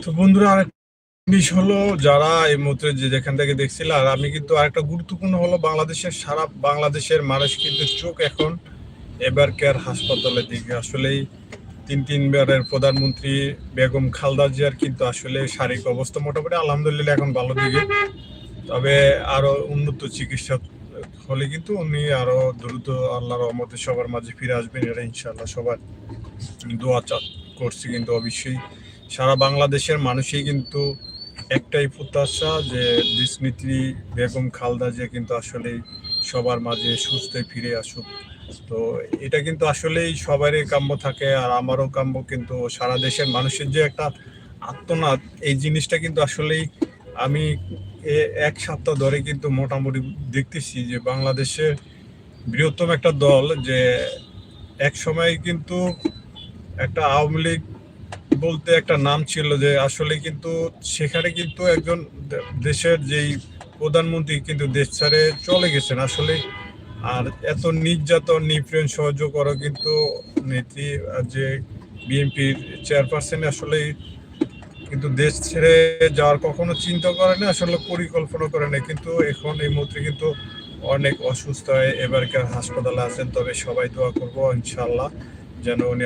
তো বন্ধুরা, আরেক জিনিস হলো, যারা এই মুহূর্তে যে যেখান থেকে দেখছিল, আর আমি কিন্তু আরেকটা গুরুত্বপূর্ণ হলো, সারা বাংলাদেশের মানুষ কিন্তু চোখ এখন এবারকার হাসপাতালের দিকে। আসলেই তিনবারের প্রধানমন্ত্রী বেগম খালেদা জিয়ার কিন্তু আসলে শারীরিক অবস্থা মোটামুটি আলহামদুলিল্লাহ এখন ভালো দিকে। তবে আরো উন্নত চিকিৎসা হলে কিন্তু উনি আরো দ্রুত আল্লাহর রহমতে সবার মাঝে ফিরে আসবেন, এটা ইনশাআল্লাহ সবার দোয়া করছি। কিন্তু অবশ্যই সারা বাংলাদেশের মানুষই কিন্তু একটাই প্রত্যাশা যে দেশনেত্রী বেগম খালেদা জিয়া কিন্তু আসলেই সবার মাঝে সুস্থ ফিরে আসুক। তো এটা কিন্তু আসলেই সবারই কাম্য থাকে, আর আমারও কাম্য। কিন্তু সারা দেশের মানুষের যে একটা আত্মনাদ, এই জিনিসটা কিন্তু আসলেই আমি এক সপ্তাহ ধরে কিন্তু মোটামুটি দেখতেছি যে বাংলাদেশের বৃহত্তম একটা দল, যে এক সময় কিন্তু একটা আওয়ামী লীগ বলতে একটা নাম ছিল, যে আসলে কিন্তু সেখানে কিন্তু একজন দেশের যেই প্রধানমন্ত্রী কিন্তু দেশ ছেড়ে চলে গেছেন আসলে। আর এত নির্যাতন নিপীড়ন সহ্য করো কিন্তু নেত্রী, যে বিএনপির চেয়ারপারসন, আসলে কিন্তু দেশ ছেড়ে যাওয়ার কখনো চিন্তা করে না, আসলে পরিকল্পনা করে না। কিন্তু এখন এই মুহূর্তে কিন্তু অনেক অসুস্থ হয়ে এবারকার হাসপাতালে আছেন। তবে সবাই দোয়া করবো ইনশাল্লাহ যেন উনি